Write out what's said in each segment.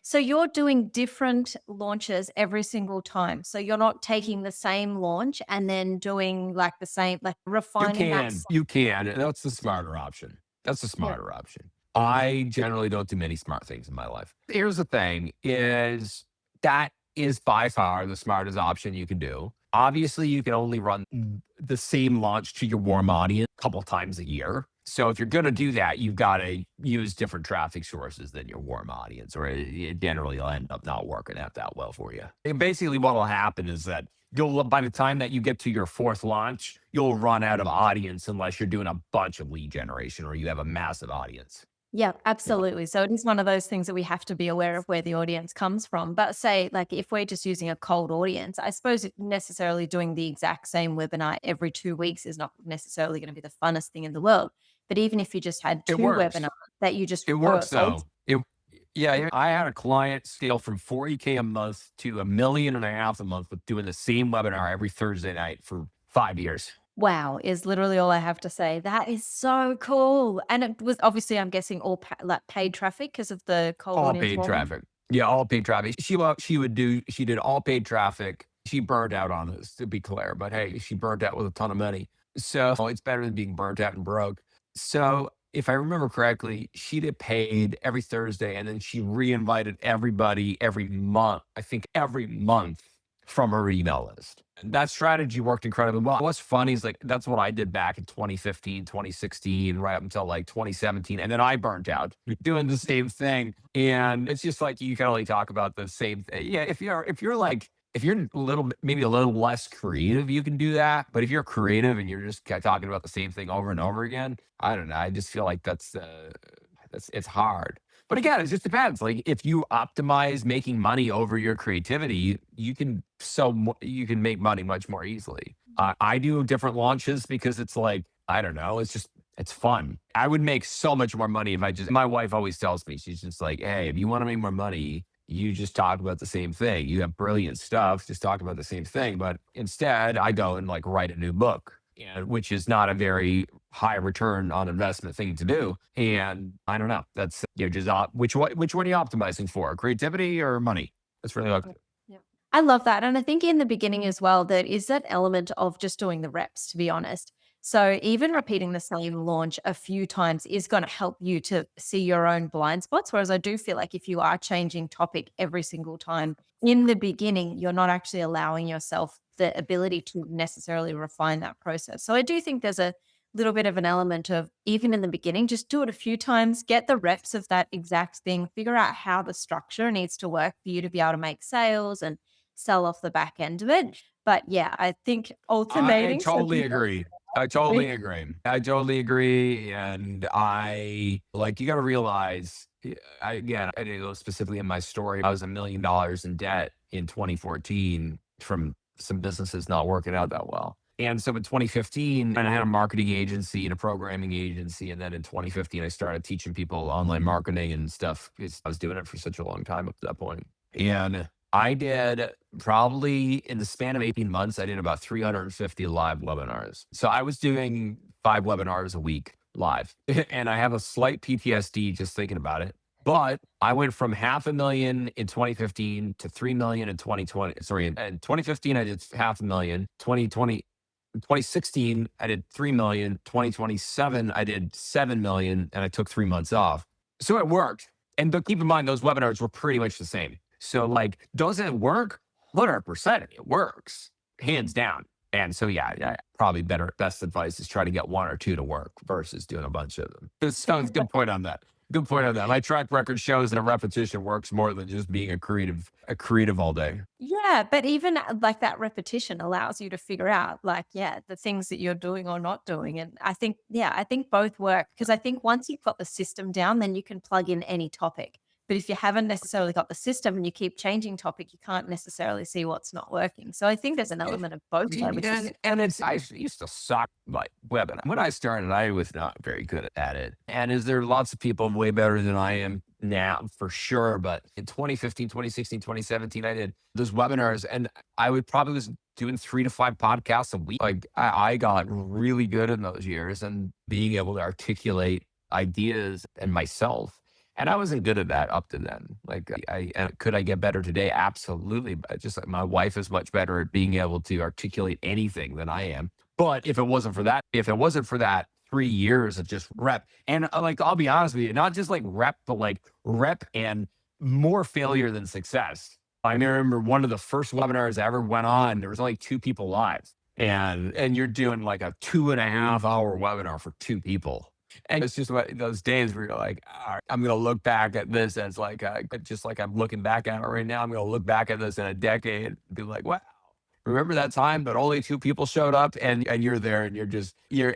So you're doing different launches every single time. So you're not taking the same launch and then doing like the same, like You refining that. can, you can. That's the smarter option. That's the Yeah. smarter option. I generally don't do many smart things in my life. Here's the thing is that is by far the smartest option you can do. Obviously, you can only run the same launch to your warm audience a couple times a year. So if you're going to do that, you've got to use different traffic sources than your warm audience, or it generally will end up not working out that well for you. And basically, what will happen is that you'll by the time that you get to your fourth launch, you'll run out of audience unless you're doing a bunch of lead generation or you have a massive audience. Yeah, You know, absolutely. So it is one of those things that we have to be aware of where the audience comes from. But say, like, if we're just using a cold audience, I suppose necessarily doing the exact same webinar every 2 weeks is not necessarily going to be the funnest thing in the world. But even if you just had it two works. webinars that you just It works sold. though. Yeah, I had a client scale from 40K a month to 1.5 million a month with doing the same webinar every Thursday night for 5 years. Wow, is literally all I have to say. That is so cool. And it was obviously, I'm guessing, all like paid traffic because of the cold All audience paid warm. traffic. Yeah, all paid traffic. She did all paid traffic. She burned out on this, to be clear, but hey, she burned out with a ton of money. So it's better than being burnt out and broke. So if I remember correctly, she did paid every Thursday and then she re-invited everybody every month, I think every month from her email list. And that strategy worked incredibly well. What's funny is like that's what I did back in 2015, 2016, right up until like 2017. And then I burnt out doing the same thing. And it's just like you can only talk about the same thing. Yeah, if you're a little maybe a little less creative, you can do that. But if you're creative and you're just talking about the same thing over and over again, I don't know. I just feel like that's it's hard. But again, it just depends. Like if you optimize making money over your creativity, you can make money much more easily. I do different launches because it's like I don't know. It's fun. I would make so much more money if I just. My wife always tells me she's just like, hey, if you want to make more money, you just talk about the same thing. You have brilliant stuff, just talk about the same thing. But instead, I go and like write a new book, and which is not a very high return on investment thing to do. And I don't know. That's just which one are you optimizing for? Creativity or money? That's really Yeah. okay. Yeah. I love that. And I think in the beginning as well, there is that element of just doing the reps, to be honest. So even repeating the same launch a few times is going to help you to see your own blind spots. Whereas I do feel like if you are changing topic every single time in the beginning, you're not actually allowing yourself the ability to necessarily refine that process. So I do think there's a little bit of an element of even in the beginning, just do it a few times, get the reps of that exact thing, figure out how the structure needs to work for you to be able to make sales and sell off the back end of it. But yeah, I think I automating some totally people. agree. I totally agree. I totally agree. And I like, you got to realize, again, I didn't go specifically in my story. I was $1 million in debt in 2014 from some businesses not working out that well. And so in 2015, and I had a marketing agency and a programming agency. And then in 2015, I started teaching people online marketing and stuff because I was doing it for such a long time up to that point. And I did probably in the span of 18 months, I did about 350 live webinars. So I was doing 5 webinars a week live. And I have a slight PTSD just thinking about it. But I went from half a million in 2015 to 3 million in 2020. Sorry, in 2015, I did half a million. 2016, I did 3 million. 2027, I did 7 million and I took 3 months off. So it worked. And but keep in mind, those webinars were pretty much the same. So, like, does it work? 100% it works, hands down. And so, yeah, probably best advice is try to get one or two to work versus doing a bunch of them. It sounds good point on that. Good point on that. My track record shows that a repetition works more than just being a creative all day. Yeah, but even like that repetition allows you to figure out like, yeah, the things that you're doing or not doing. And I think, yeah, I think both work because I think once you've got the system down, then you can plug in any topic. But if you haven't necessarily got the system and you keep changing topic, you can't necessarily see what's not working. So I think there's an element of both there, which is And it's I used to suck like webinar. When I started, I was not very good at it. And is there lots of people way better than I am now for sure. But in 2015, 2016, 2017, I did those webinars and I would probably was doing 3 to 5 podcasts a week. Like I got really good in those years and being able to articulate ideas and myself. And I wasn't good at that up to then. Like could I get better today? Absolutely. But just like my wife is much better at being able to articulate anything than I am. But if it wasn't for that 3 years of just rep, and like I'll be honest with you, not just like rep, but like rep and more failure than success. I remember one of the first webinars I ever went on, there was only two people live. And you're doing like a 2.5 hour webinar for two people. And it's just those days where you're like, all right, I'm going to look back at this as like, just like I'm looking back at it right now. I'm going to look back at this in a decade and be like, wow, remember that time that only two people showed up and you're there and you're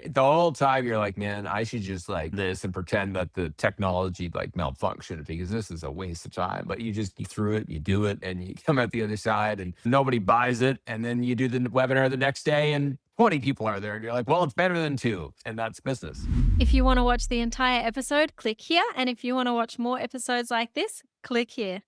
the whole time you're like, man, I should just like this and pretend that the technology like malfunctioned because this is a waste of time. But you through it, you do it, and you come out the other side and nobody buys it. And then you do the webinar the next day and 20 people are there and you're like, well, it's better than two. And that's business. If you want to watch the entire episode, click here. And if you want to watch more episodes like this, click here.